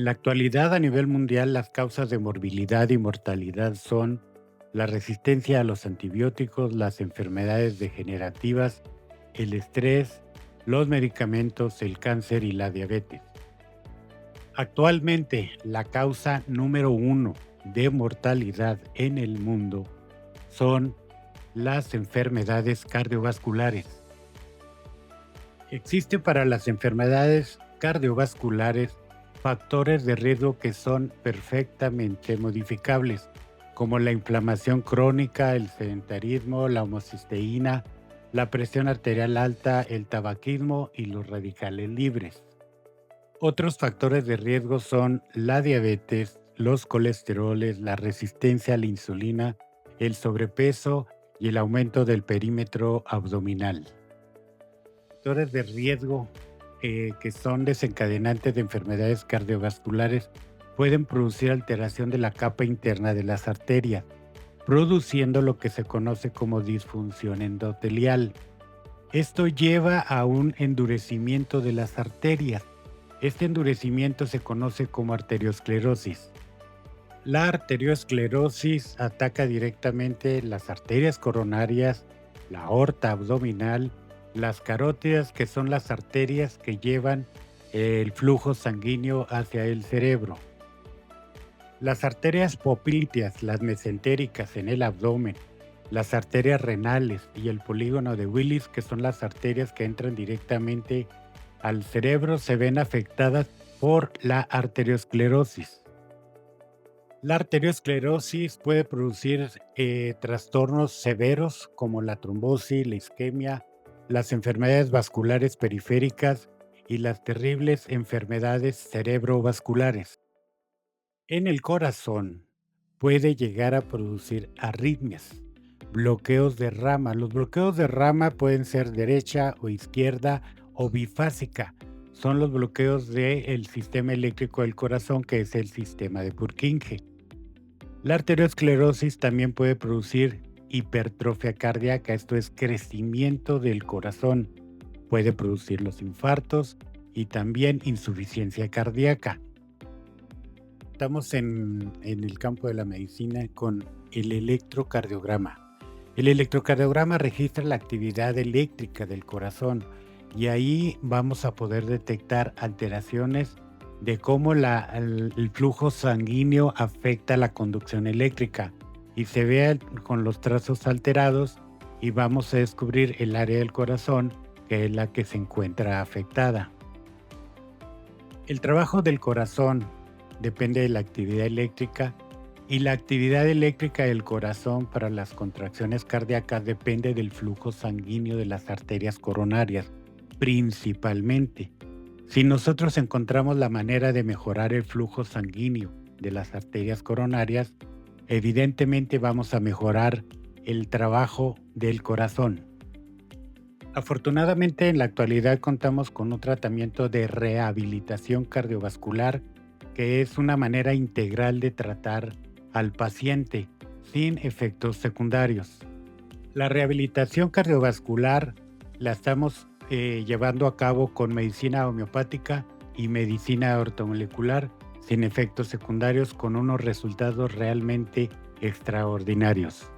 En la actualidad, a nivel mundial, las causas de morbilidad y mortalidad son la resistencia a los antibióticos, las enfermedades degenerativas, el estrés, los medicamentos, el cáncer y la diabetes. Actualmente, la causa número uno de mortalidad en el mundo son las enfermedades cardiovasculares. Existen para las enfermedades cardiovasculares factores de riesgo que son perfectamente modificables, como la inflamación crónica, el sedentarismo, la homocisteína, la presión arterial alta, el tabaquismo y los radicales libres. Otros factores de riesgo son la diabetes, los colesteroles, la resistencia a la insulina, el sobrepeso y el aumento del perímetro abdominal. Factores de riesgo que son desencadenantes de enfermedades cardiovasculares pueden producir alteración de la capa interna de las arterias, produciendo lo que se conoce como disfunción endotelial. Esto lleva a un endurecimiento de las arterias. Este endurecimiento se conoce como arteriosclerosis. La arteriosclerosis ataca directamente las arterias coronarias, la aorta abdominal, las carótidas, que son las arterias que llevan el flujo sanguíneo hacia el cerebro. Las arterias popliteas, las mesentéricas en el abdomen, las arterias renales y el polígono de Willis, que son las arterias que entran directamente al cerebro, se ven afectadas por la arteriosclerosis. La arteriosclerosis puede producir trastornos severos como la trombosis, la isquemia, las enfermedades vasculares periféricas y las terribles enfermedades cerebrovasculares. En el corazón puede llegar a producir arritmias, bloqueos de rama. Los bloqueos de rama pueden ser derecha o izquierda o bifásica. Son los bloqueos del sistema eléctrico del corazón, que es el sistema de Purkinje. La arteriosclerosis también puede producir hipertrofia cardíaca, esto es crecimiento del corazón. Puede producir los infartos y también insuficiencia cardíaca. Estamos en el campo de la medicina con el electrocardiograma. El electrocardiograma registra la actividad eléctrica del corazón y ahí vamos a poder detectar alteraciones de cómo el flujo sanguíneo afecta la conducción eléctrica, y se ve con los trazos alterados y vamos a descubrir el área del corazón que es la que se encuentra afectada. El trabajo del corazón depende de la actividad eléctrica, y la actividad eléctrica del corazón para las contracciones cardíacas depende del flujo sanguíneo de las arterias coronarias, principalmente. Si nosotros encontramos la manera de mejorar el flujo sanguíneo de las arterias coronarias, evidentemente vamos a mejorar el trabajo del corazón. Afortunadamente, en la actualidad contamos con un tratamiento de rehabilitación cardiovascular, que es una manera integral de tratar al paciente sin efectos secundarios. La rehabilitación cardiovascular la estamos llevando a cabo con medicina homeopática y medicina ortomolecular sin efectos secundarios, con unos resultados realmente extraordinarios.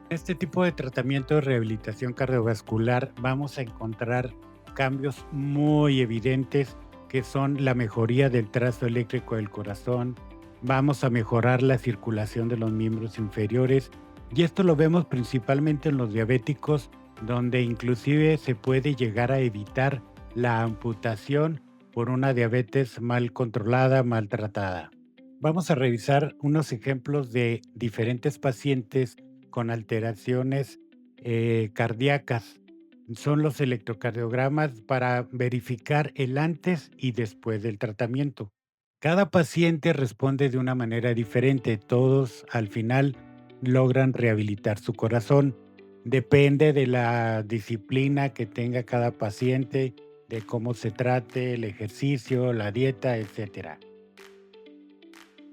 En este tipo de tratamiento de rehabilitación cardiovascular vamos a encontrar cambios muy evidentes, que son la mejoría del trazo eléctrico del corazón. Vamos a mejorar la circulación de los miembros inferiores, y esto lo vemos principalmente en los diabéticos, donde inclusive se puede llegar a evitar la amputación por una diabetes mal controlada, mal tratada. Vamos a revisar unos ejemplos de diferentes pacientes con alteraciones cardíacas. Son los electrocardiogramas para verificar el antes y después del tratamiento. Cada paciente responde de una manera diferente. Todos al final logran rehabilitar su corazón. Depende de la disciplina que tenga cada paciente, de cómo se trate, el ejercicio, la dieta, etcétera.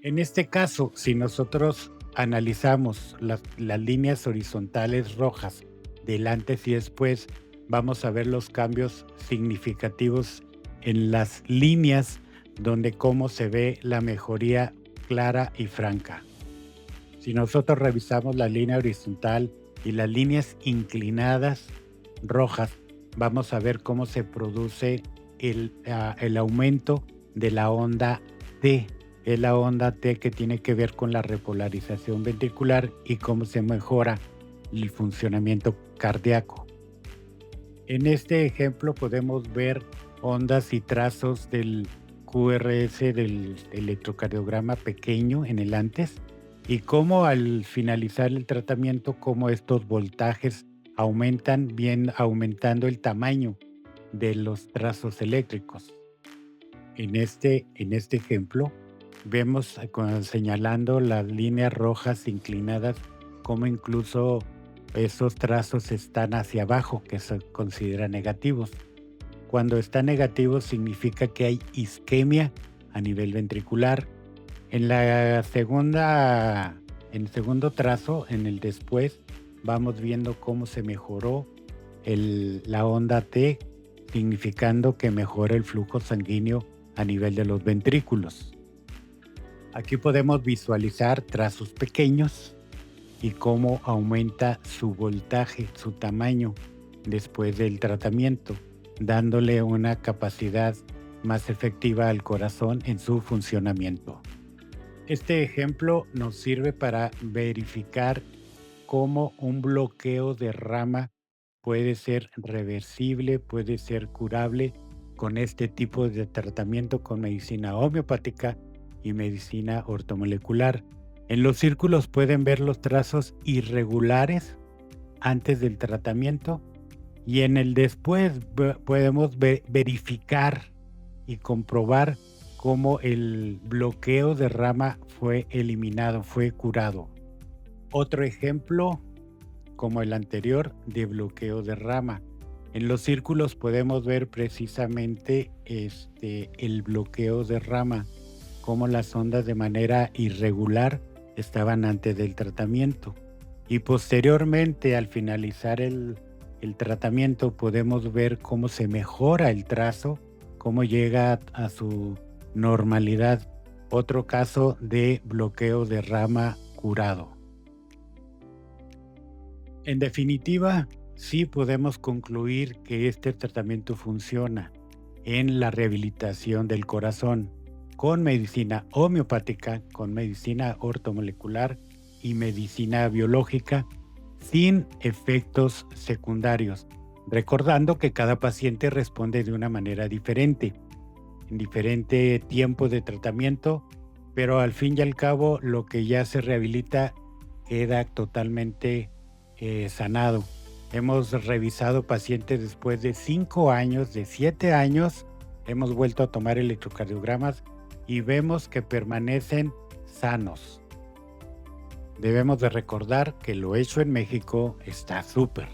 En este caso, si nosotros analizamos las líneas horizontales rojas del antes y después, vamos a ver los cambios significativos en las líneas donde cómo se ve la mejoría clara y franca. Si nosotros revisamos la línea horizontal y las líneas inclinadas rojas, vamos a ver cómo se produce el aumento de la onda T. Es la onda T que tiene que ver con la repolarización ventricular y cómo se mejora el funcionamiento cardíaco. En este ejemplo podemos ver ondas y trazos del QRS del electrocardiograma pequeño en el antes y cómo al finalizar el tratamiento, cómo estos voltajes aumentan, bien aumentando el tamaño de los trazos eléctricos. En este ejemplo, vemos señalando las líneas rojas inclinadas, como incluso esos trazos están hacia abajo, que se consideran negativos. Cuando están negativos significa que hay isquemia a nivel ventricular. En el segundo trazo, en el después, vamos viendo cómo se mejoró la onda T, significando que mejora el flujo sanguíneo a nivel de los ventrículos. Aquí podemos visualizar trazos pequeños y cómo aumenta su voltaje, su tamaño después del tratamiento, dándole una capacidad más efectiva al corazón en su funcionamiento. Este ejemplo nos sirve para verificar cómo un bloqueo de rama puede ser reversible, puede ser curable con este tipo de tratamiento con medicina homeopática y medicina ortomolecular. En los círculos pueden ver los trazos irregulares antes del tratamiento y en el después podemos verificar y comprobar cómo el bloqueo de rama fue eliminado, fue curado. Otro ejemplo, como el anterior, de bloqueo de rama. En los círculos podemos ver precisamente el bloqueo de rama, cómo las ondas de manera irregular estaban antes del tratamiento. Y posteriormente, al finalizar el tratamiento, podemos ver cómo se mejora el trazo, cómo llega a su normalidad. Otro caso de bloqueo de rama curado. En definitiva, sí podemos concluir que este tratamiento funciona en la rehabilitación del corazón con medicina homeopática, con medicina ortomolecular y medicina biológica sin efectos secundarios, recordando que cada paciente responde de una manera diferente, en diferente tiempo de tratamiento, pero al fin y al cabo lo que ya se rehabilita queda totalmente sanado. Hemos revisado pacientes después de 5 años, de 7 años, hemos vuelto a tomar electrocardiogramas y vemos que permanecen sanos. Debemos de recordar que lo hecho en México está súper.